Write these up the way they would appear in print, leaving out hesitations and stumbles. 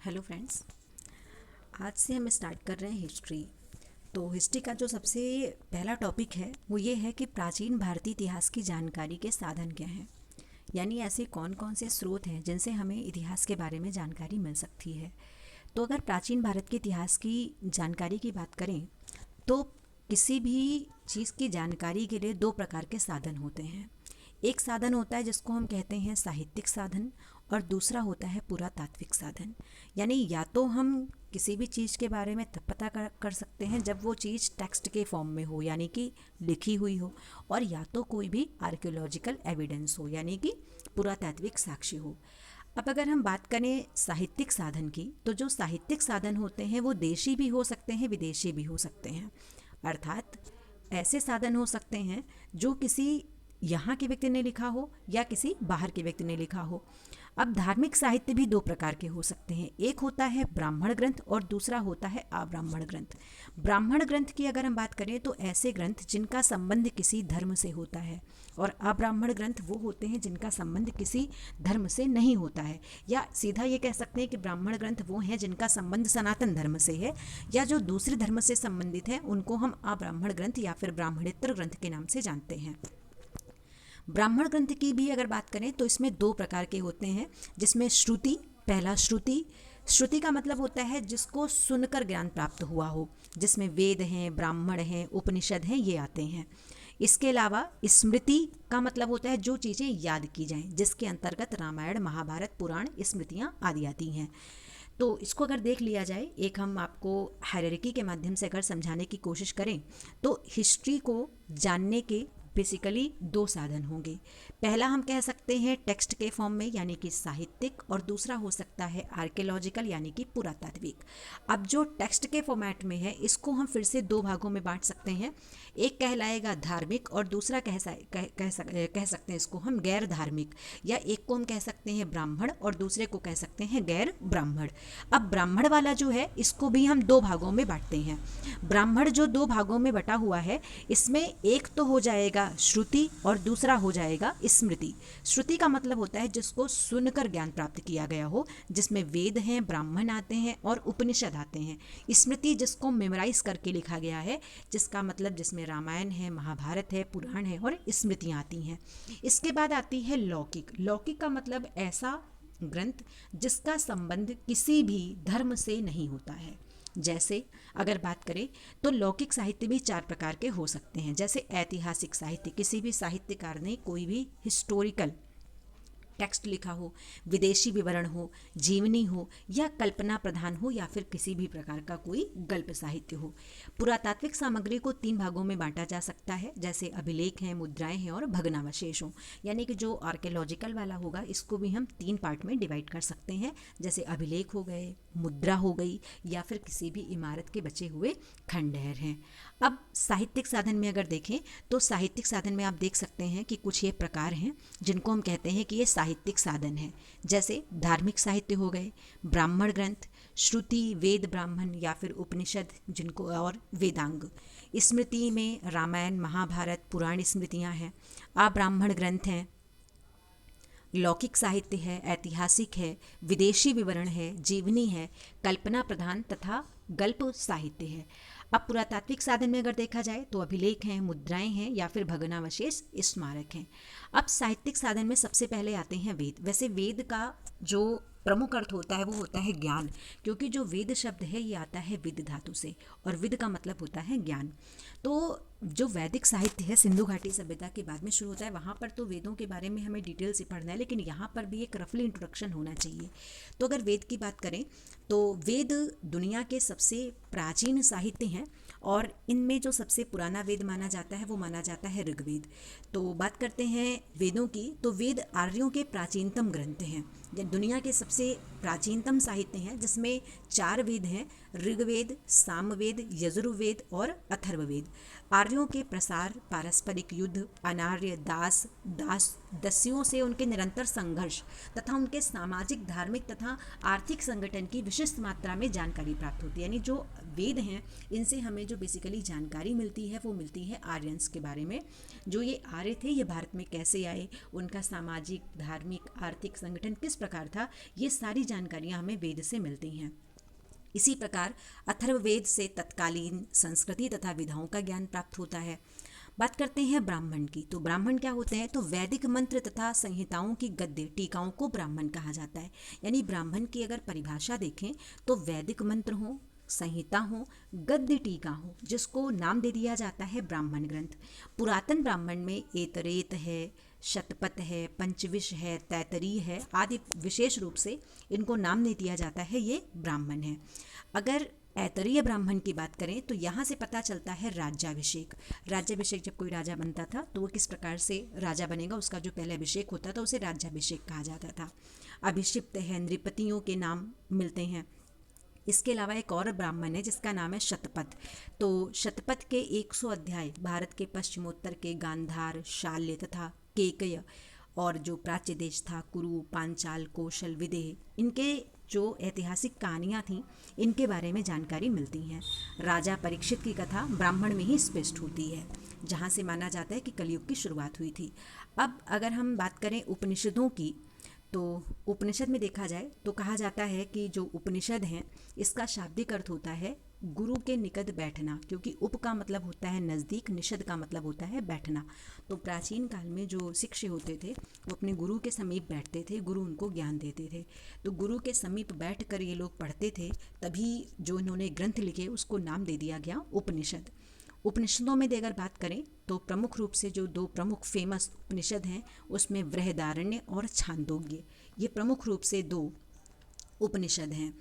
Hello friends, आज से हम स्टार्ट कर रहे हैं हिस्ट्री। तो हिस्ट्री का जो सबसे पहला टॉपिक है वो ये है कि प्राचीन भारतीय इतिहास की जानकारी के साधन क्या हैं। यानी ऐसे कौन कौन से स्रोत हैं जिनसे हमें इतिहास के बारे में जानकारी मिल सकती है। तो अगर प्राचीन भारत के इतिहास की जानकारी की बात करें तो किसी भी चीज़ की जानकारी के लिए दो प्रकार के साधन होते हैं। एक साधन होता है जिसको हम कहते हैं साहित्यिक साधन और दूसरा होता है पुरातात्विक साधन। यानी या तो हम किसी भी चीज़ के बारे में तब पता कर सकते हैं जब वो चीज़ टेक्स्ट के फॉर्म में हो, यानी कि लिखी हुई हो, और या तो कोई भी आर्कियोलॉजिकल एविडेंस हो, यानी कि पुरातात्विक साक्ष्य हो। अब अगर हम बात करें साहित्यिक साधन की, तो जो साहित्यिक साधन होते हैं वो देशी भी हो सकते हैं, विदेशी भी हो सकते हैं। अर्थात ऐसे साधन हो सकते हैं जो किसी यहाँ के व्यक्ति ने लिखा हो या किसी बाहर के व्यक्ति ने लिखा हो। अब धार्मिक साहित्य भी दो प्रकार के हो सकते हैं। एक होता है ब्राह्मण ग्रंथ और दूसरा होता है अब्राह्मण ग्रंथ। ब्राह्मण ग्रंथ की अगर हम बात करें तो ऐसे ग्रंथ जिनका संबंध किसी धर्म से होता है, और अब्राह्मण ग्रंथ वो होते हैं जिनका संबंध किसी धर्म से नहीं होता है। या सीधा ये कह सकते हैं कि ब्राह्मण ग्रंथ वो हैं जिनका संबंध सनातन धर्म से है, या जो दूसरे धर्म से संबंधित है उनको हम अब्राह्मण ग्रंथ या फिर ब्राह्मणेतर ग्रंथ के नाम से जानते हैं। ब्राह्मण ग्रंथ की भी अगर बात करें तो इसमें दो प्रकार के होते हैं, जिसमें श्रुति, पहला श्रुति। श्रुति का मतलब होता है जिसको सुनकर ज्ञान प्राप्त हुआ हो, जिसमें वेद हैं, ब्राह्मण हैं, उपनिषद हैं, ये आते हैं। इसके अलावा स्मृति का मतलब होता है जो चीज़ें याद की जाएं, जिसके अंतर्गत रामायण, महाभारत, पुराण, स्मृतियाँ आदि आती हैं। तो इसको अगर देख लिया जाए, एक हम आपको हायरार्की के माध्यम से अगर समझाने की कोशिश करें तो हिस्ट्री को जानने के बेसिकली दो साधन होंगे। पहला हम कह सकते हैं टेक्स्ट के फॉर्म में, यानी कि साहित्यिक, और दूसरा हो सकता है आर्कियोलॉजिकल यानी कि पुरातात्विक। अब जो टेक्स्ट के फॉर्मेट में है इसको हम फिर से दो भागों में बांट सकते हैं। एक कहलाएगा धार्मिक और दूसरा कह सकते हैं इसको हम गैर धार्मिक, या एक को हम कह सकते हैं ब्राह्मण और दूसरे को कह सकते हैं गैर ब्राह्मण। अब ब्राह्मण वाला जो है इसको भी हम दो भागों में बांटते हैं। ब्राह्मण जो दो भागों में बटा हुआ है, इसमें एक तो हो जाएगा श्रुति और दूसरा हो जाएगा स्मृति। श्रुति का मतलब होता है जिसको सुनकर ज्ञान प्राप्त किया गया हो, जिसमें वेद हैं, ब्राह्मण आते हैं और उपनिषद आते हैं। स्मृति जिसको मेमोराइज करके लिखा गया है, जिसका मतलब जिसमें रामायण है, महाभारत है, पुराण है और स्मृतियाँ आती हैं। इसके बाद आती है लौकिक। लौकिक का मतलब ऐसा ग्रंथ जिसका संबंध किसी भी धर्म से नहीं होता है। जैसे अगर बात करें तो लौकिक साहित्य भी चार प्रकार के हो सकते हैं। जैसे ऐतिहासिक साहित्य, किसी भी साहित्यकार ने कोई भी हिस्टोरिकल टेक्स्ट लिखा हो, विदेशी विवरण हो, जीवनी हो, या कल्पना प्रधान हो, या फिर किसी भी प्रकार का कोई गल्प साहित्य हो। पुरातात्विक सामग्री को तीन भागों में बांटा जा सकता है, जैसे अभिलेख हैं, मुद्राएं हैं और भग्नावशेष हों। यानी कि जो आर्कियोलॉजिकल वाला होगा इसको भी हम तीन पार्ट में डिवाइड कर सकते हैं, जैसे अभिलेख हो गए, मुद्रा हो गई, या फिर किसी भी इमारत के बचे हुए खंडहर हैं। अब साहित्यिक साधन में अगर देखें तो साहित्यिक साधन में आप देख सकते हैं कि कुछ ये प्रकार हैं जिनको हम कहते हैं कि ये साहित्यिक साधन है। जैसे धार्मिक साहित्य हो गए, ब्राह्मण ग्रंथ, श्रुति, वेद, ब्राह्मण या फिर उपनिषद जिनको, और वेदांग। स्मृति में रामायण, महाभारत, पुराण स्मृतियाँ हैं। अब्राह्मण ग्रंथ हैं, लौकिक साहित्य है, ऐतिहासिक है, विदेशी विवरण है, जीवनी है, कल्पना प्रधान तथा गल्प साहित्य है। अब पुरातात्विक साधन में अगर देखा जाए तो अभिलेख हैं, मुद्राएं हैं या फिर भग्नावशेष, स्मारक हैं। अब साहित्यिक साधन में सबसे पहले आते हैं वेद। वैसे वेद का जो प्रमुख अर्थ होता है वो होता है ज्ञान, क्योंकि जो वेद शब्द है ये आता है विद धातु से, और विद का मतलब होता है ज्ञान। तो जो वैदिक साहित्य है सिंधु घाटी सभ्यता के बाद में शुरू होता है, वहाँ पर तो वेदों के बारे में हमें डिटेल से पढ़ना है, लेकिन यहाँ पर भी एक रफली इंट्रोडक्शन होना चाहिए। तो अगर वेद की बात करें तो वेद दुनिया के सबसे प्राचीन साहित्य हैं, और इनमें जो सबसे पुराना वेद माना जाता है वो माना जाता है ऋग्वेद। तो बात करते हैं वेदों की, तो वेद आर्यों के प्राचीनतम ग्रंथ हैं, दुनिया के सबसे प्राचीनतम साहित्य हैं, जिसमें चार वेद हैं, ऋग्वेद, सामवेद, यजुर्वेद और अथर्ववेद। आर्यों के प्रसार, पारस्परिक युद्ध, अनार्य, दासियों से उनके निरंतर संघर्ष तथा उनके सामाजिक, धार्मिक तथा आर्थिक संगठन की विशिष्ट मात्रा में जानकारी प्राप्त होती है। यानी जो वेद हैं इनसे हमें जो बेसिकली जानकारी मिलती है वो मिलती है आर्यंस के बारे में। जो ये आर्य थे ये भारत में कैसे आए, उनका सामाजिक, धार्मिक, आर्थिक संगठन किस प्रकार था, ये सारी जानकारियाँ हमें वेद से मिलती हैं। इसी प्रकार अथर्ववेद से तत्कालीन संस्कृति तथा विधाओं का ज्ञान प्राप्त होता है। बात करते हैं ब्राह्मण की। तो ब्राह्मण क्या होते हैं? तो वैदिक मंत्र तथा संहिताओं की गद्य टीकाओं को ब्राह्मण कहा जाता है। यानी ब्राह्मण की अगर परिभाषा देखें तो वैदिक मंत्र हो, संहिता हो, गद्य टीका हो, जिसको नाम दे दिया जाता है ब्राह्मण ग्रंथ। पुरातन ब्राह्मण में एतरेत है, शतपथ है, पंचविश है, तैतरीय है आदि विशेष रूप से इनको नाम दे दिया जाता है, ये ब्राह्मण है। अगर ऐतरीय ब्राह्मण की बात करें तो यहाँ से पता चलता है राज्याभिषेक। राज्याभिषेक जब कोई राजा बनता था तो वो किस प्रकार से राजा बनेगा, उसका जो पहले अभिषेक होता था उसे राज्याभिषेक कहा जाता था। अभिषिप्त है, नृपतियों के नाम मिलते हैं। इसके अलावा एक और ब्राह्मण है जिसका नाम है शतपथ। तो शतपथ के 100 अध्याय भारत के पश्चिमोत्तर के गांधार, शाल्य तथा केकय और जो प्राच्य देश था कुरु, पांचाल, कौशल, विदेह, इनके जो ऐतिहासिक कहानियाँ थीं इनके बारे में जानकारी मिलती हैं। राजा परीक्षित की कथा ब्राह्मण में ही स्पष्ट होती है, जहाँ से माना जाता है कि कलयुग की शुरुआत हुई थी। अब अगर हम बात करें उपनिषदों की, तो उपनिषद में देखा जाए तो कहा जाता है कि जो उपनिषद हैं इसका शाब्दिक अर्थ होता है गुरु के निकट बैठना, क्योंकि उप का मतलब होता है नज़दीक, निषद का मतलब होता है बैठना। तो प्राचीन काल में जो शिष्य होते थे वो अपने गुरु के समीप बैठते थे, गुरु उनको ज्ञान देते थे। तो गुरु के समीप बैठकर ये लोग पढ़ते थे, तभी जो इन्होंने ग्रंथ लिखे उसको नाम दे दिया गया उपनिषद। उपनिषदों में अगर बात करें तो प्रमुख रूप से जो 2 प्रमुख फेमस उपनिषद हैं उसमें बृहदारण्य और छांदोग्य, ये प्रमुख रूप से 2 उपनिषद हैं।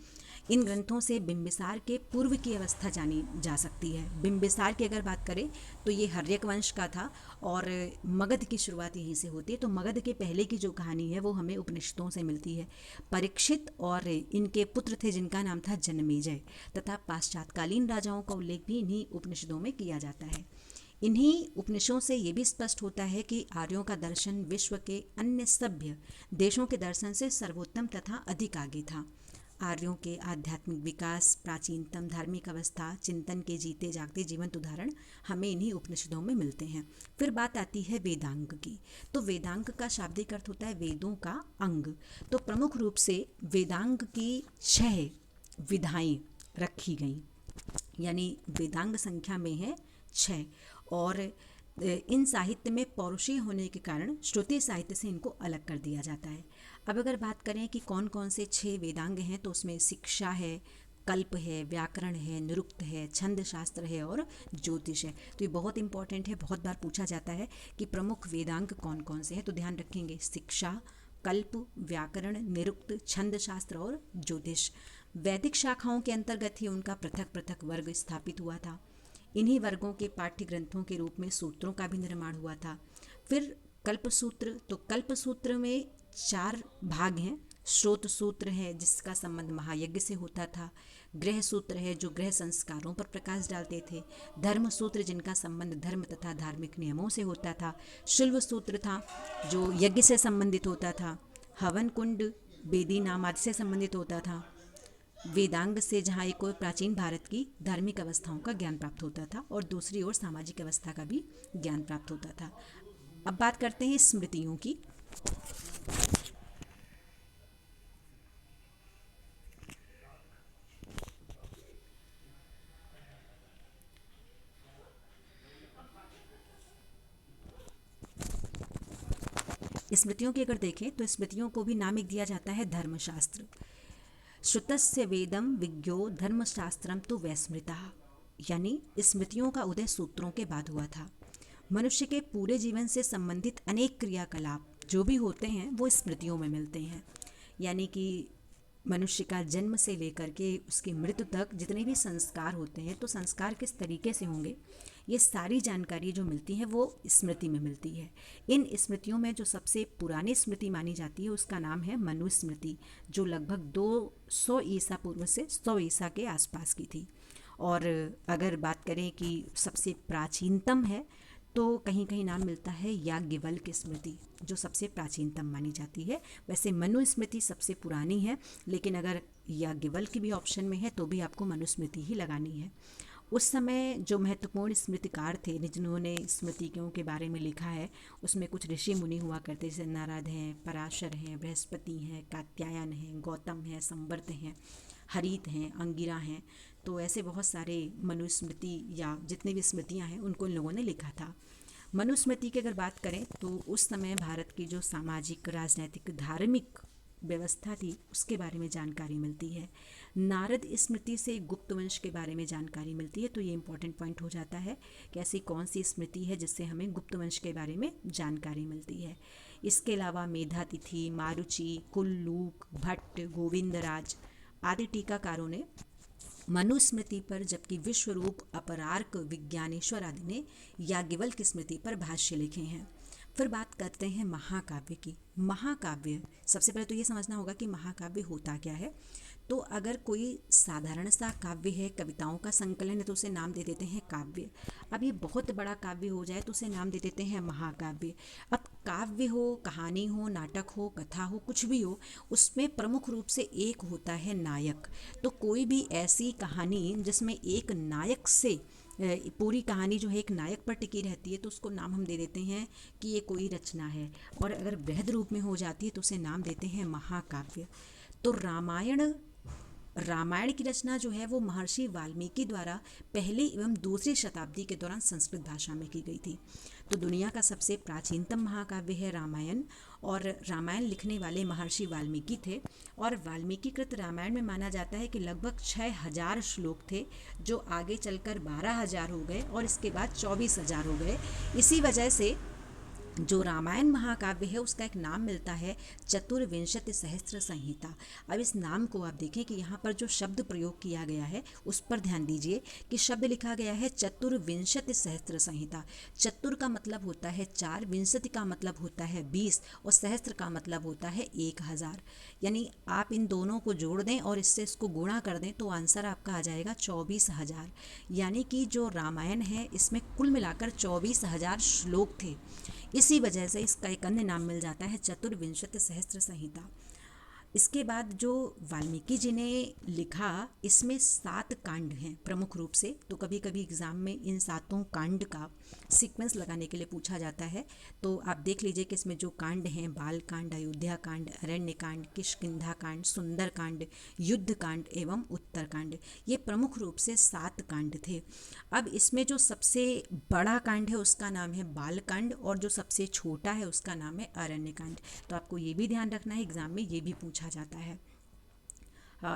इन ग्रंथों से बिंबिसार के पूर्व की अवस्था जानी जा सकती है। बिंबिसार की अगर बात करें तो ये हर्यक वंश का था और मगध की शुरुआत यहीं से होती है। तो मगध के पहले की जो कहानी है वो हमें उपनिषदों से मिलती है। परीक्षित और इनके पुत्र थे जिनका नाम था जनमेजय, तथा पाश्चातकालीन राजाओं का उल्लेख भी इन्हीं उपनिषदों में किया जाता है। इन्हीं उपनिषदों से ये भी स्पष्ट होता है कि आर्यों का दर्शन विश्व के अन्य सभ्य देशों के दर्शन से सर्वोत्तम तथा अधिक आगे था। आर्यों के आध्यात्मिक विकास, प्राचीनतम धार्मिक अवस्था, चिंतन के जीते जागते जीवंत उदाहरण हमें इन्हीं उपनिषदों में मिलते हैं। फिर बात आती है वेदांग की। तो वेदांग का शाब्दिक अर्थ होता है वेदों का अंग। तो प्रमुख रूप से वेदांग की 6 विधाएं रखी गई, यानी वेदांग संख्या में है 6। और इन साहित्य में पौरुषीय होने के कारण श्रुति साहित्य से इनको अलग कर दिया जाता है। अब अगर बात करें कि कौन कौन से 6 वेदांग हैं, तो उसमें शिक्षा है, कल्प है, व्याकरण है, निरुक्त है, छंद शास्त्र है और ज्योतिष है। तो ये बहुत इंपॉर्टेंट है, बहुत बार पूछा जाता है कि प्रमुख वेदांग कौन कौन से हैं। तो ध्यान रखेंगे, शिक्षा, कल्प, व्याकरण, निरुक्त, छंद शास्त्र और ज्योतिष। वैदिक शाखाओं के अंतर्गत ही उनका पृथक पृथक वर्ग स्थापित हुआ था। इन्हीं वर्गों के पाठ्य ग्रंथों के रूप में सूत्रों का भी निर्माण हुआ था। फिर कल्प सूत्र, तो कल्प सूत्र में 4 भाग हैं। श्रोत सूत्र है जिसका संबंध महायज्ञ से होता था। गृह सूत्र है जो गृह संस्कारों पर प्रकाश डालते थे। धर्म सूत्र जिनका संबंध धर्म तथा धार्मिक नियमों से होता था। शिल्व सूत्र था जो यज्ञ से संबंधित होता था। हवन कुंड, वेदी नाम आदि से संबंधित होता था। वेदांग से जहाँ एक और प्राचीन भारत की धार्मिक अवस्थाओं का ज्ञान प्राप्त होता था और दूसरी ओर सामाजिक अवस्था का भी ज्ञान प्राप्त होता था। अब बात करते हैं स्मृतियों की। स्मृतियों की अगर देखें तो स्मृतियों को भी नाम एक दिया जाता है धर्मशास्त्र। श्रुतस्य वेदम विज्ञो धर्मशास्त्रम तो वैस्मृता, यानी स्मृतियों का उदय सूत्रों के बाद हुआ था। मनुष्य के पूरे जीवन से संबंधित अनेक क्रियाकलाप जो भी होते हैं वो स्मृतियों में मिलते हैं। यानी कि मनुष्य का जन्म से लेकर के उसकी मृत्यु तक जितने भी संस्कार होते हैं, तो संस्कार किस तरीके से होंगे, ये सारी जानकारी जो मिलती है वो स्मृति में मिलती है। इन स्मृतियों में जो सबसे पुरानी स्मृति मानी जाती है उसका नाम है मनुस्मृति, जो लगभग 200 ईसा पूर्व से 100 ईसा के आसपास की थी। और अगर बात करें कि सबसे प्राचीनतम है, तो कहीं कहीं नाम मिलता है याज्ञवल्क्य स्मृति, जो सबसे प्राचीनतम मानी जाती है। वैसे मनुस्मृति सबसे पुरानी है, लेकिन अगर याज्ञवल्क्य भी ऑप्शन में है तो भी आपको मनुस्मृति ही लगानी है। उस समय जो महत्वपूर्ण स्मृतिकार थे जिन्होंने स्मृतियों के बारे में लिखा है, उसमें कुछ ऋषि मुनि हुआ करते, जैसे नारद हैं, पराशर हैं, बृहस्पति हैं, कात्यायन हैं, गौतम हैं, संवर्त हैं, हरित हैं, अंगिरा हैं। तो ऐसे बहुत सारे मनुस्मृति या जितनी भी स्मृतियाँ हैं उनको इन लोगों ने लिखा था। मनुस्मृति की अगर बात करें तो उस समय भारत की जो सामाजिक, राजनैतिक, धार्मिक व्यवस्था थी उसके बारे में जानकारी मिलती है। नारद स्मृति से गुप्त वंश के बारे में जानकारी मिलती है। तो ये इंपॉर्टेंट पॉइंट हो जाता है कि ऐसी कौन सी स्मृति है जिससे हमें गुप्त वंश के बारे में जानकारी मिलती है। इसके अलावा मेधातिथि, मारुचि, कुल्लूक, भट्ट, गोविंदराज आदि टीकाकारों ने मनुस्मृति पर, जबकि विश्वरूप, अपरार्क, विज्ञानेश्वर आदि ने याज्ञवल्क्य स्मृति पर भाष्य लिखे हैं। फिर बात करते हैं महाकाव्य की। महाकाव्य, सबसे पहले तो ये समझना होगा कि महाकाव्य होता क्या है। तो अगर कोई साधारण सा काव्य है, कविताओं का संकलन है, तो उसे नाम दे देते हैं काव्य। अब ये बहुत बड़ा काव्य हो जाए तो उसे नाम दे देते हैं महाकाव्य। अब काव्य हो, कहानी हो, नाटक हो, कथा हो, कुछ भी हो, उसमें प्रमुख रूप से एक होता है नायक। तो कोई भी ऐसी कहानी जिसमें एक नायक से पूरी कहानी जो है एक नायक पर टिकी रहती है, तो उसको नाम हम दे देते हैं कि ये कोई रचना है। और अगर बृहद रूप में हो जाती है तो उसे नाम देते हैं महाकाव्य। तो रामायण की रचना जो है वो महर्षि वाल्मीकि द्वारा पहली एवं दूसरी शताब्दी के दौरान संस्कृत भाषा में की गई थी। तो दुनिया का सबसे प्राचीनतम महाकाव्य है रामायण, और रामायण लिखने वाले महर्षि वाल्मीकि थे। और वाल्मीकि कृत रामायण में माना जाता है कि लगभग 6000 श्लोक थे, जो आगे चलकर 12000 हो गए और इसके बाद 24000 हो गए। इसी वजह से जो रामायण महाकाव्य है उसका एक नाम मिलता है चतुर्विंशति सहस्त्र संहिता। अब इस नाम को आप देखें कि यहाँ पर जो शब्द प्रयोग किया गया है उस पर ध्यान दीजिए कि शब्द लिखा गया है चतुर्विंशति सहस्त्र संहिता। चतुर का मतलब होता है 4, विंशति का मतलब होता है 20 और सहस्त्र का मतलब होता है 1000। यानी आप इन दोनों को जोड़ दें और इससे इसको गुणा कर दें तो आंसर आपका आ जाएगा 24000। यानी कि जो रामायण है इसमें कुल मिलाकर 24000 श्लोक थे। इसी वजह से इसका एक अन्य नाम मिल जाता है चतुर्विंशति सहस्त्र संहिता। इसके बाद जो वाल्मीकि जी ने लिखा, इसमें 7 कांड हैं प्रमुख रूप से। तो कभी कभी एग्ज़ाम में इन 7 कांड का सीक्वेंस लगाने के लिए पूछा जाता है। तो आप देख लीजिए कि इसमें जो कांड हैं, बाल कांड, अयोध्या कांड, अरण्य कांड, किष्किंधा कांड, सुंदर कांड, युद्ध कांड एवं उत्तर कांड, ये प्रमुख रूप से 7 कांड थे। अब इसमें जो सबसे बड़ा कांड है उसका नाम है बाल कांड, और जो सबसे छोटा है उसका नाम है अरण्य कांड। तो आपको ये भी ध्यान रखना है, एग्जाम में ये भी पूछा जाता है।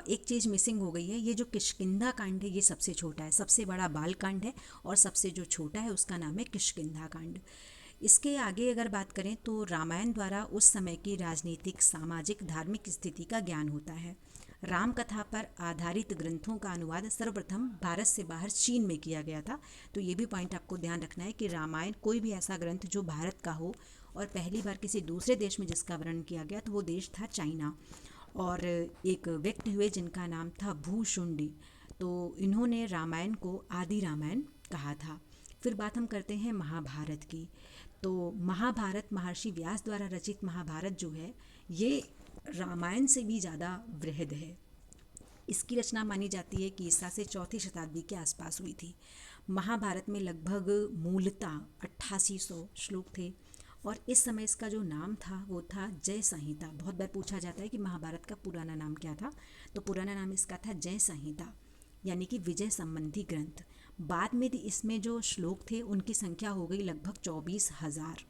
एक चीज़ मिसिंग हो गई है, ये जो किष्किंधा कांड है ये सबसे छोटा है, सबसे बड़ा बाल कांड है और सबसे जो छोटा है उसका नाम है किष्किंधा कांड। इसके आगे अगर बात करें तो रामायण द्वारा उस समय की राजनीतिक, सामाजिक, धार्मिक स्थिति का ज्ञान होता है। राम कथा पर आधारित ग्रंथों का अनुवाद सर्वप्रथम भारत से बाहर चीन में किया गया था। तो ये भी पॉइंट आपको ध्यान रखना है कि रामायण, कोई भी ऐसा ग्रंथ जो भारत का हो और पहली बार किसी दूसरे देश में जिसका वर्णन किया गया तो वो देश था चाइना। और एक व्यक्ति हुए जिनका नाम था भूशुंडी, तो इन्होंने रामायण को आदि रामायण कहा था। फिर बात हम करते हैं महाभारत की। तो महाभारत, महर्षि व्यास द्वारा रचित महाभारत जो है ये रामायण से भी ज़्यादा वृहद है। इसकी रचना मानी जाती है कि ईसा से 4वीं शताब्दी के आसपास हुई थी। महाभारत में लगभग मूलतः 8800 श्लोक थे और इस समय इसका जो नाम था वो था जय संहिता। बहुत बार पूछा जाता है कि महाभारत का पुराना नाम क्या था, तो पुराना नाम इसका था जय संहिता, यानी कि विजय संबंधी ग्रंथ। बाद में इसमें जो श्लोक थे उनकी संख्या हो गई लगभग 24000।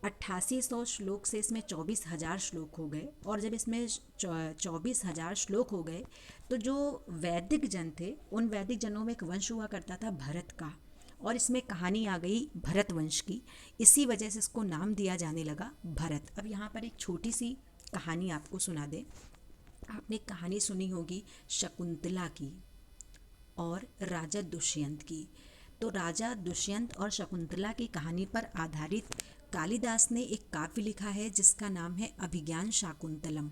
8800 श्लोक से इसमें 24000 श्लोक हो गए। और जब इसमें 24000 श्लोक हो गए तो जो वैदिक जन थे उन वैदिक जनों में एक वंश हुआ करता था भरत का, और इसमें कहानी आ गई भरत वंश की। इसी वजह से इसको नाम दिया जाने लगा भरत। अब यहाँ पर एक छोटी सी कहानी आपको सुना दें। आपने कहानी सुनी होगी शकुंतला की और राजा दुष्यंत की। तो राजा दुष्यंत और शकुंतला की कहानी पर आधारित कालिदास ने एक काव्य लिखा है जिसका नाम है अभिज्ञान शाकुंतलम।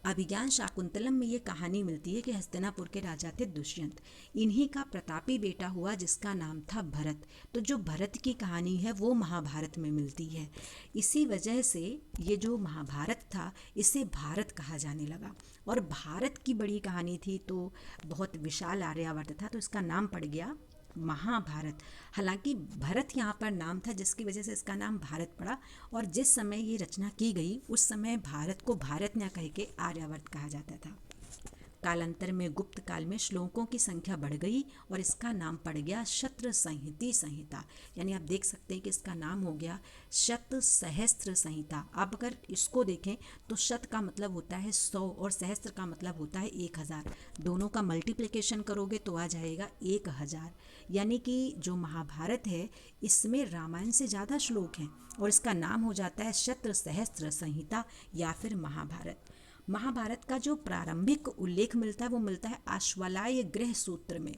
अभिज्ञान शाकुंतलम में ये कहानी मिलती है कि हस्तिनापुर के राजा थे दुष्यंत, इन्हीं का प्रतापी बेटा हुआ जिसका नाम था भरत। तो जो भरत की कहानी है वो महाभारत में मिलती है। इसी वजह से ये जो महाभारत था इसे भारत कहा जाने लगा। और भारत की बड़ी कहानी थी तो बहुत विशाल आर्यावर्त था, तो इसका नाम पड़ गया महाभारत। हालांकि भरत यहाँ पर नाम था जिसकी वजह से इसका नाम भारत पड़ा। और जिस समय ये रचना की गई उस समय भारत को भारत न कह के आर्यावर्त कहा जाता था। कालांतर में गुप्त काल में श्लोकों की संख्या बढ़ गई और इसका नाम पड़ गया शत्र संहिती संहिता। यानी आप देख सकते हैं कि इसका नाम हो गया शत सहस्त्र संहिता। आप अगर इसको देखें तो शत का मतलब होता है 100 और सहस्त्र का मतलब होता है 1000। दोनों का मल्टीप्लिकेशन करोगे तो आ जाएगा 1000। यानी कि जो महाभारत है इसमें रामायण से ज़्यादा श्लोक हैं और इसका नाम हो जाता है शत्र सहस्त्र संहिता या फिर महाभारत। महाभारत का जो प्रारंभिक उल्लेख मिलता है वो मिलता है आश्वलाय गृह सूत्र में।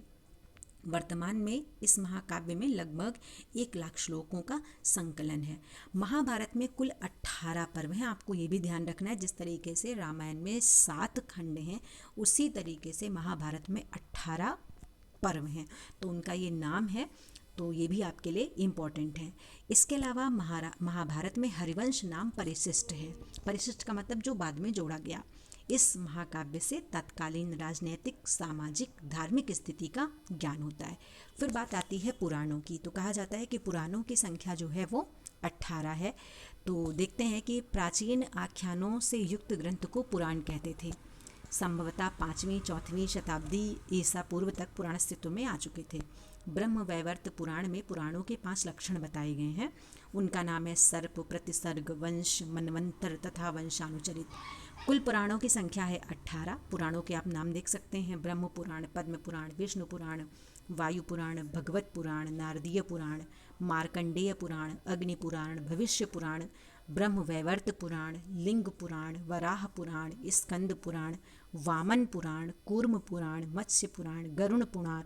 वर्तमान में इस महाकाव्य में लगभग 1,00,000 श्लोकों का संकलन है। महाभारत में कुल 18 पर्व हैं। आपको ये भी ध्यान रखना है, जिस तरीके से रामायण में 7 खंड हैं उसी तरीके से महाभारत में 18 पर्व हैं, तो उनका ये नाम है। तो ये भी आपके लिए इम्पॉर्टेंट है। इसके अलावा महाभारत में हरिवंश नाम परिशिष्ट है। परिशिष्ट का मतलब जो बाद में जोड़ा गया। इस महाकाव्य से तत्कालीन राजनीतिक, सामाजिक, धार्मिक स्थिति का ज्ञान होता है। फिर बात आती है पुराणों की। तो कहा जाता है कि पुराणों की संख्या जो है वो 18 है। तो देखते हैं कि प्राचीन आख्यानों से युक्त ग्रंथ को पुराण कहते थे। संभवतः 5वीं 4वीं शताब्दी ईसा पूर्व तक पुराण अस्तित्व में आ चुके थे। ब्रह्म वैवर्त पुराण में पुराणों के 5 लक्षण बताए गए हैं। उनका नाम है सर्प, प्रतिसर्ग, वंश, मनवंतर तथा वंशानुचरित। कुल पुराणों की संख्या है 18। पुराणों के आप नाम देख सकते हैं: ब्रह्म पुराण, पद्म पुराण, विष्णु पुराण, वायु पुराण, भगवत पुराण, नारदीय पुराण, मार्कंडेय पुराण, अग्नि पुराण, भविष्य पुराण, ब्रह्म वैवर्त पुराण, लिंग पुराण, वराह पुराण, स्कंद पुराण, वामन पुराण, कूर्म पुराण, मत्स्य पुराण, गरुण पुराण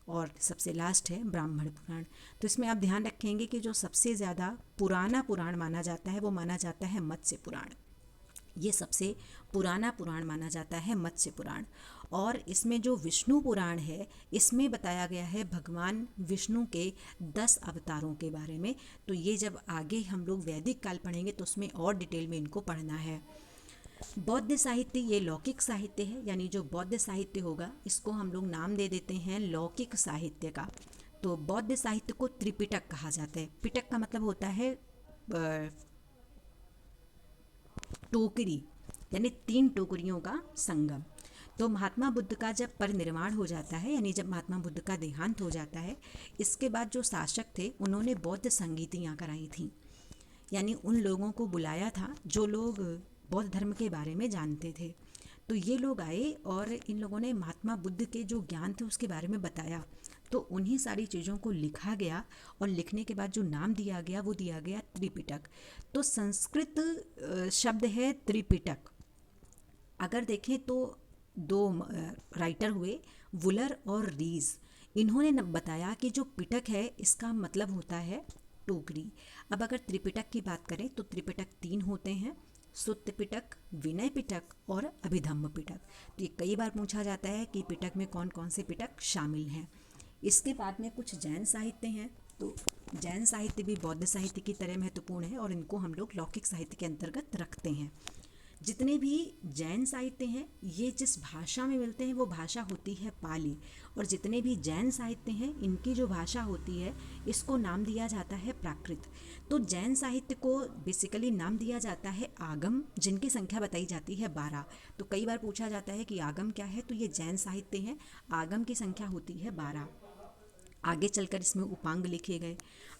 और सबसे लास्ट है ब्राह्मण पुराण। तो इसमें आप ध्यान रखेंगे कि जो सबसे ज़्यादा पुराना पुराण माना जाता है वो माना जाता है मत्स्य पुराण। ये सबसे पुराना पुराण माना जाता है मत्स्य पुराण। और इसमें जो विष्णु पुराण है इसमें बताया गया है भगवान विष्णु के 10 अवतारों के बारे में। तो ये जब आगे हम लोग वैदिक काल पढ़ेंगे तो उसमें और डिटेल में इनको पढ़ना है। बौद्ध साहित्य, ये लौकिक साहित्य है, यानी जो बौद्ध साहित्य होगा इसको हम लोग नाम दे देते हैं लौकिक साहित्य का। तो बौद्ध साहित्य को त्रिपिटक कहा जाता है। पिटक का मतलब होता है टोकरी, यानी 3 टोकरियों का संगम। तो महात्मा बुद्ध का जब परिनिर्वाण हो जाता है, यानी जब महात्मा बुद्ध का देहांत हो जाता है, इसके बाद जो शासक थे उन्होंने बौद्ध संगीतियाँ कराई थीं। यानी उन लोगों को बुलाया था जो लोग बौद्ध धर्म के बारे में जानते थे। तो ये लोग आए और इन लोगों ने महात्मा बुद्ध के जो ज्ञान थे उसके बारे में बताया। तो उन्हीं सारी चीज़ों को लिखा गया और लिखने के बाद जो नाम दिया गया वो दिया गया त्रिपिटक। तो संस्कृत शब्द है त्रिपिटक। अगर देखें तो 2 राइटर हुए, वुलर और रीज। इन्होंने बताया कि जो पिटक है इसका मतलब होता है टोकरी। अब अगर त्रिपिटक की बात करें तो त्रिपिटक 3 होते हैं: सुत्त पिटक, विनय पिटक और अभिधम्म पिटक। तो ये कई बार पूछा जाता है कि पिटक में कौन कौन से पिटक शामिल हैं। इसके बाद में कुछ जैन साहित्य हैं। तो जैन साहित्य भी बौद्ध साहित्य की तरह महत्वपूर्ण है और इनको हम लोग लौकिक साहित्य के अंतर्गत रखते हैं। जितने भी जैन साहित्य हैं ये जिस भाषा में मिलते हैं वो भाषा होती है पाली। और जितने भी जैन साहित्य हैं इनकी जो भाषा होती है इसको नाम दिया जाता है प्राकृत। तो जैन साहित्य को बेसिकली नाम दिया जाता है आगम, जिनकी संख्या बताई जाती है 12। तो कई बार पूछा जाता है कि आगम क्या है, तो ये जैन साहित्य हैं। आगम की संख्या होती है 12। आगे चलकर इसमें उपांग लिखे गए।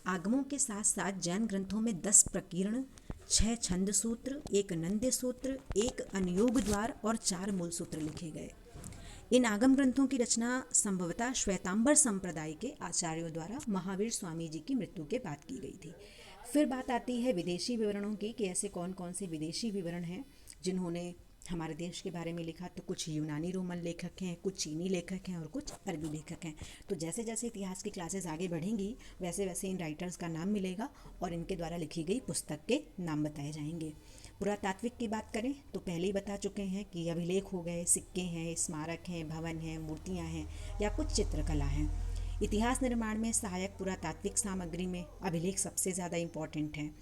आगमों के साथ साथ जैन ग्रंथों में 10 प्रकीर्ण, 6 छंद सूत्र, 1 नंद्य सूत्र, 1 अनुयोग द्वार और 4 मूल सूत्र लिखे गए। इन आगम ग्रंथों की रचना संभवतः श्वेतांबर संप्रदाय के आचार्यों द्वारा महावीर स्वामी जी की मृत्यु के बाद की गई थी। फिर बात आती है विदेशी विवरणों की कि ऐसे कौन कौन से विदेशी विवरण हैं जिन्होंने हमारे देश के बारे में लिखा, तो कुछ यूनानी रोमन लेखक हैं, कुछ चीनी लेखक हैं और कुछ अरबी लेखक हैं। तो जैसे जैसे इतिहास की क्लासेस आगे बढ़ेंगी वैसे वैसे इन राइटर्स का नाम मिलेगा और इनके द्वारा लिखी गई पुस्तक के नाम बताए जाएंगे। पुरातात्विक की बात करें तो पहले ही बता चुके हैं कि अभिलेख हो गए, सिक्के हैं, स्मारक हैं, भवन हैं, मूर्तियाँ हैं या कुछ चित्रकला हैं। इतिहास निर्माण में सहायक पुरातात्विक सामग्री में अभिलेख सबसे ज़्यादा इम्पॉर्टेंट हैं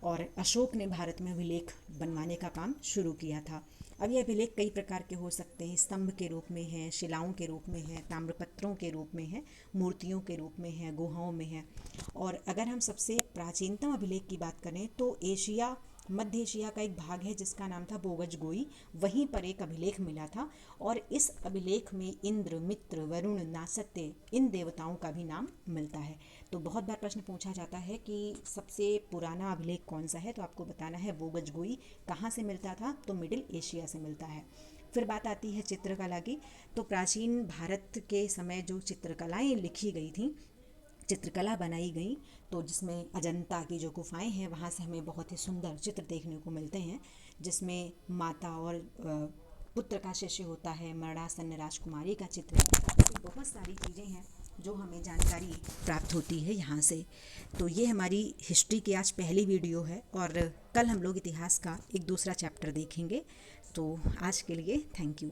और अशोक ने भारत में अभिलेख बनवाने का काम शुरू किया था। अब ये अभिलेख कई प्रकार के हो सकते हैं, स्तंभ के रूप में हैं, शिलाओं के रूप में हैं, ताम्रपत्रों के रूप में हैं, मूर्तियों के रूप में हैं, गुहाओं में हैं। और अगर हम सबसे प्राचीनतम अभिलेख की बात करें तो एशिया, मध्य एशिया का एक भाग है जिसका नाम था बोगज गोई, वहीं पर एक अभिलेख मिला था और इस अभिलेख में इंद्र, मित्र, वरुण, नासत्य इन देवताओं का भी नाम मिलता है। तो बहुत बार प्रश्न पूछा जाता है कि सबसे पुराना अभिलेख कौन सा है, तो आपको बताना है बोगज गोई। कहाँ से मिलता था, तो मिडिल एशिया से मिलता है। फिर बात आती है चित्रकला की। तो प्राचीन भारत के समय जो चित्रकलाएं लिखी गई थी, चित्रकला बनाई गई, तो जिसमें अजंता की जो गुफाएं हैं वहाँ से हमें बहुत ही सुंदर चित्र देखने को मिलते हैं, जिसमें माता और पुत्र का शिष्य होता है, मरणासन राजकुमारी का चित्र है। तो बहुत सारी चीज़ें हैं जो हमें जानकारी प्राप्त होती है यहाँ से। तो ये हमारी हिस्ट्री की आज पहली वीडियो है और कल हम लोग इतिहास का एक दूसरा चैप्टर देखेंगे। तो आज के लिए थैंक यू।